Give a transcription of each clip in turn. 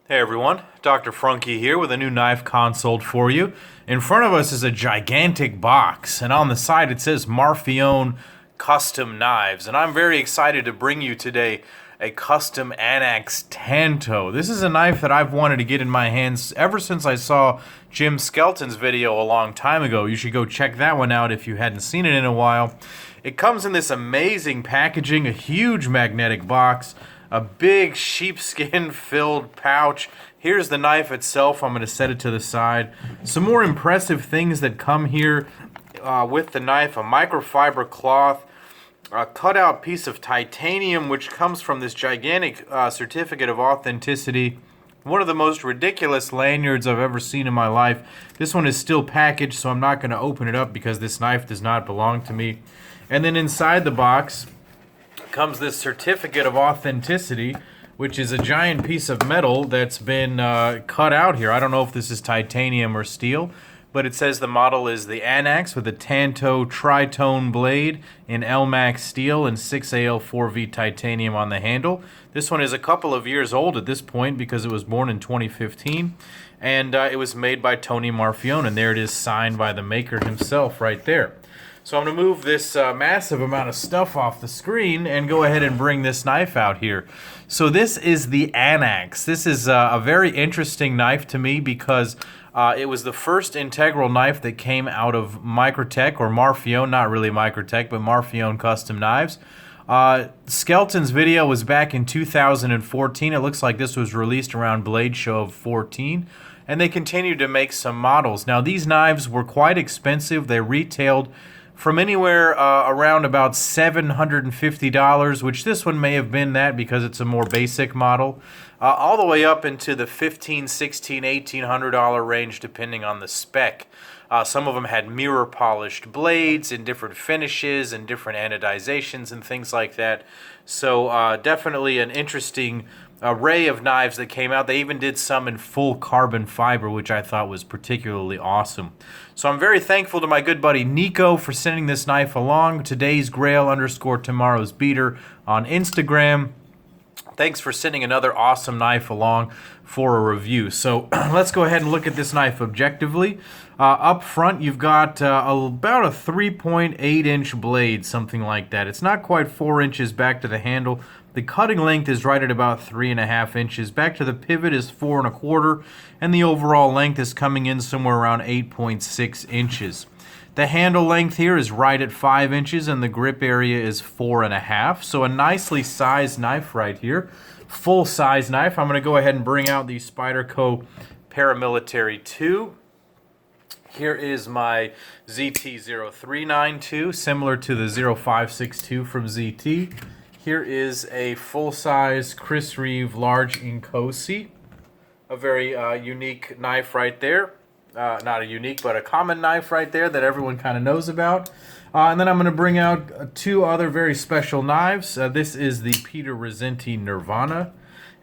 Hey everyone, Dr. Frunkey here with a new knife consult for you. In front of us is a gigantic box, and on the side it says Marfione Custom Knives. And I'm very excited to bring you today a Custom Anax Tanto. This is a knife that I've wanted to get in my hands ever since I saw Jim Skelton's video a long time ago. You should go check that one out if you hadn't seen it in a while. It comes in this amazing packaging, a huge magnetic box, a big sheepskin filled pouch. Here's the knife itself. I'm going to set it to the side. Some more impressive things that come here with the knife: a microfiber cloth, a cutout piece of titanium which comes from this gigantic certificate of authenticity. One of the most ridiculous lanyards I've ever seen in my life. This one is still packaged, so I'm not going to open it up because this knife does not belong to me. And then inside the box comes this certificate of authenticity, which is a giant piece of metal that's been cut out here. I don't know if this is titanium or steel, but it says the model is the Anax with a Tanto tritone blade in LMAX steel and 6AL4V titanium on the handle. This one is a couple of years old at this point because it was born in 2015, and it was made by Tony Marfione, and there it is signed by the maker himself right there. So I'm going to move this massive amount of stuff off the screen and go ahead and bring this knife out here. So this is the Anax. This is a very interesting knife to me because it was the first integral knife that came out of Microtech, or Marfione, not really Microtech, but Marfione Custom Knives. Skelton's video was back in 2014. It looks like this was released around Blade Show of 14. And they continued to make some models. Now these knives were quite expensive. They retailed from anywhere around about $750, which this one may have been that because it's a more basic model, all the way up into the $1,500, $1,600, $1,800 range depending on the spec. Some of them had mirror polished blades in different finishes and different anodizations and things like that. So definitely an interesting array of knives that came out. They even did some in full carbon fiber, which I thought was particularly awesome. So I'm very thankful to my good buddy Nico for sending this knife along. Today's Grail _ tomorrow's beater on Instagram. Thanks for sending another awesome knife along for a review. So let's go ahead and look at this knife objectively. Up front, you've got about a 3.8-inch blade, something like that. It's not quite 4 inches back to the handle. The cutting length is right at about 3.5 inches. Back to the pivot is 4 1/4, and the overall length is coming in somewhere around 8.6 inches. The handle length here is right at 5 inches, and the grip area is 4.5. So a nicely sized knife right here. Full size knife. I'm going to go ahead and bring out the Spyderco Paramilitary 2. Here is my ZT0392, similar to the 0562 from ZT. Here is a full-size Chris Reeve large Inkosi, a very unique knife right there. Not a unique, but a common knife right there that everyone kind of knows about. And then I'm going to bring out two other very special knives. This is the Peter Rizzenti Nirvana,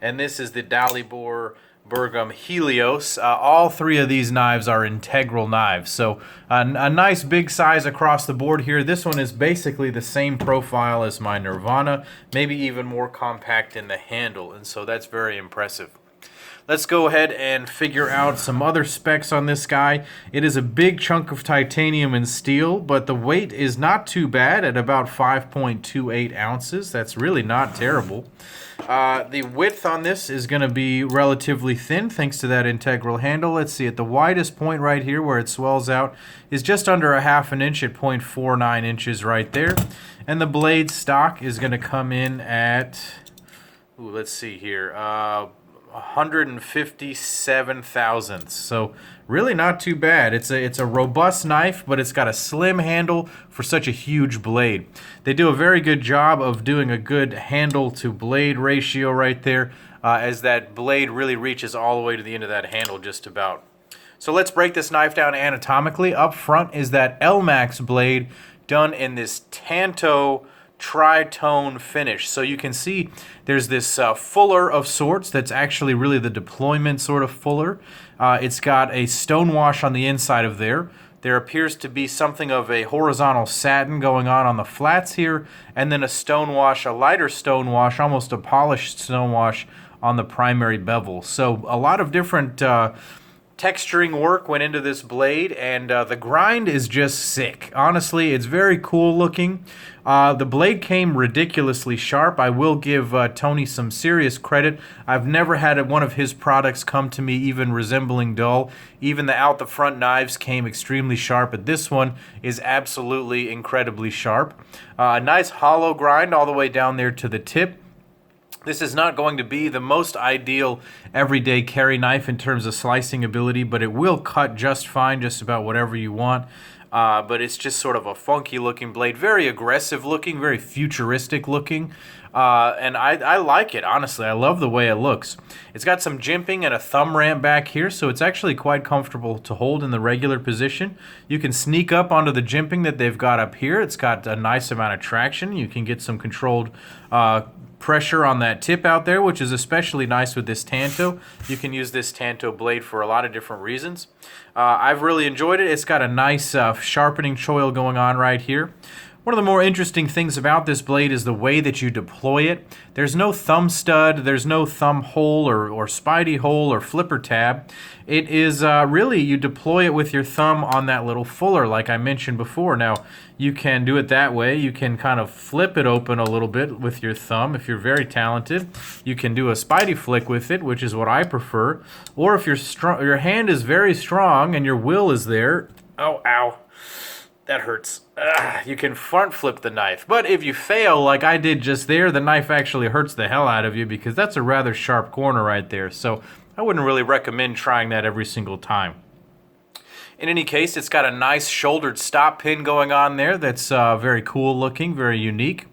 and this is the Dalibor Bergam Helios. All three of these knives are integral knives, so a nice big size across the board here. This one is basically the same profile as my Nirvana, maybe even more compact in the handle, and so that's very impressive. Let's go ahead and figure out some other specs on this guy. It is a big chunk of titanium and steel, but the weight is not too bad at about 5.28 ounces. That's really not terrible. The width on this is going to be relatively thin thanks to that integral handle. Let's see, at the widest point right here where it swells out is just under 1/2 inch at 0.49 inches right there. And the blade stock is going to come in at, let's see here, 157 thousandths. So really not too bad. It's a robust knife, but it's got a slim handle for such a huge blade. They do a very good job of doing a good handle to blade ratio right there, as that blade really reaches all the way to the end of that handle just about. So let's break this knife down anatomically. Up front is that LMAX blade done in this Tanto tritone finish. So you can see there's this fuller of sorts that's actually really the deployment sort of fuller. It's got a stonewash on the inside of there. There appears to be something of a horizontal satin going on the flats here, and then a stonewash, a lighter stonewash, almost a polished stonewash on the primary bevel. So a lot of different texturing work went into this blade, and the grind is just sick. Honestly, it's very cool looking. The blade came ridiculously sharp. I will give Tony some serious credit. I've never had one of his products come to me even resembling dull. Even the out the front knives came extremely sharp, but this one is absolutely incredibly sharp. A nice hollow grind all the way down there to the tip. This is not going to be the most ideal everyday carry knife in terms of slicing ability, but it will cut just fine, just about whatever you want. But it's just sort of a funky looking blade, very aggressive looking, very futuristic looking. And I like it, honestly. I love the way it looks. It's got some jimping and a thumb ramp back here, so it's actually quite comfortable to hold in the regular position. You can sneak up onto the jimping that they've got up here. It's got a nice amount of traction. You can get some controlled pressure on that tip out there, which is especially nice with this Tanto. You can use this Tanto blade for a lot of different reasons. I've really enjoyed it. It's got a nice sharpening choil going on right here. One of the more interesting things about this blade is the way that you deploy it. There's no thumb stud, there's no thumb hole or spidey hole or flipper tab. It is really, you deploy it with your thumb on that little fuller like I mentioned before. Now, you can do it that way. You can kind of flip it open a little bit with your thumb if you're very talented. You can do a spidey flick with it, which is what I prefer. Or if your hand is very strong and your will is there, oh, ow. That hurts. You can front flip the knife. But if you fail like I did just there, the knife actually hurts the hell out of you because that's a rather sharp corner right there. So I wouldn't really recommend trying that every single time. In any case, it's got a nice shouldered stop pin going on there that's very cool looking, very unique.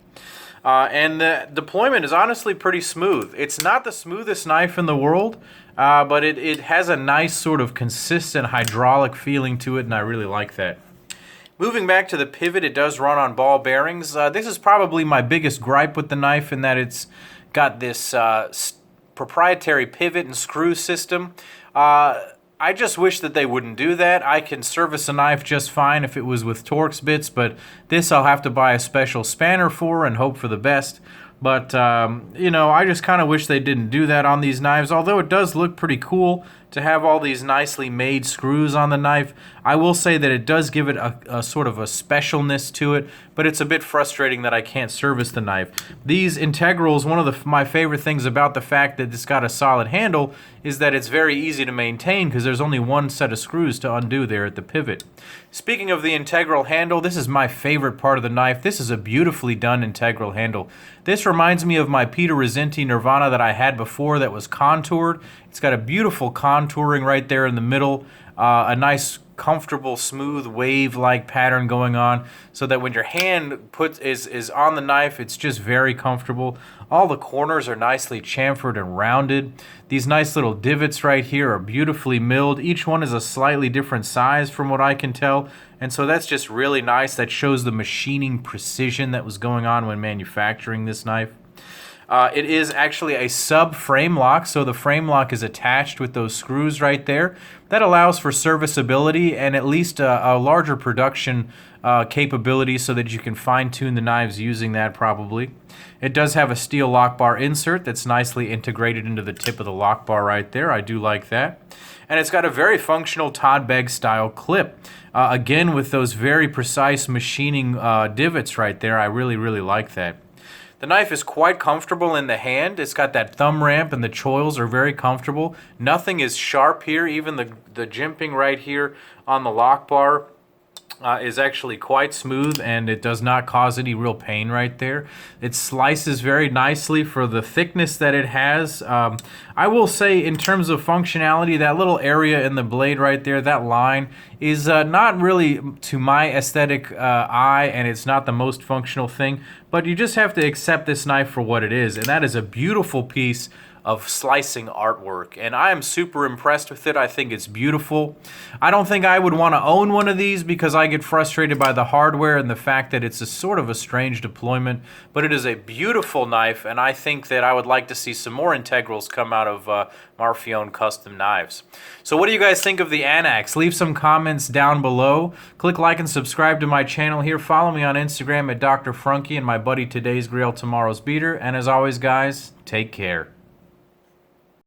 And the deployment is honestly pretty smooth. It's not the smoothest knife in the world, but it has a nice sort of consistent hydraulic feeling to it, and I really like that. Moving back to the pivot, it does run on ball bearings. This is probably my biggest gripe with the knife in that it's got this proprietary pivot and screw system. I just wish that they wouldn't do that. I can service a knife just fine if it was with Torx bits, but this I'll have to buy a special spanner for and hope for the best. But, you know, I just kind of wish they didn't do that on these knives, although it does look pretty cool to have all these nicely made screws on the knife. I will say that it does give it a sort of a specialness to it, but it's a bit frustrating that I can't service the knife. These integrals, one of my favorite things about the fact that it's got a solid handle is that it's very easy to maintain because there's only one set of screws to undo there at the pivot. Speaking of the integral handle, this is my favorite part of the knife. This is a beautifully done integral handle. This reminds me of my Peter Rizzenti Nirvana that I had before that was contoured. It's got a beautiful contouring right there in the middle, a nice comfortable smooth wave-like pattern going on so that when your hand is on the knife, it's just very comfortable. All the corners are nicely chamfered and rounded. These nice little divots right here are beautifully milled. Each one is a slightly different size from what I can tell, and so that's just really nice. That shows the machining precision that was going on when manufacturing this knife. It is actually a sub-frame lock, so the frame lock is attached with those screws right there. That allows for serviceability and at least a larger production capability so that you can fine-tune the knives using that probably. It does have a steel lock bar insert that's nicely integrated into the tip of the lock bar right there. I do like that. And it's got a very functional Todd Begg style clip. Again, with those very precise machining divots right there, I really, really like that. The knife is quite comfortable in the hand. It's got that thumb ramp and the choils are very comfortable. Nothing is sharp here. Even the jimping right here on the lock bar is actually quite smooth and it does not cause any real pain right there. It slices very nicely for the thickness that it has. I will say in terms of functionality, that little area in the blade right there, that line, is not really to my aesthetic eye, and it's not the most functional thing, but you just have to accept this knife for what it is, and that is a beautiful piece of slicing artwork, and I am super impressed with it. I think it's beautiful. I don't think I would want to own one of these because I get frustrated by the hardware and the fact that it's a sort of a strange deployment, but it is a beautiful knife, and I think that I would like to see some more integrals come out of Marfione Custom Knives. So what do you guys think of the Anax? Leave some comments down below. Click like and subscribe to my channel here. Follow me on Instagram at Dr. Frunkey and my buddy Today's Grail Tomorrow's Beater, and as always guys, take care.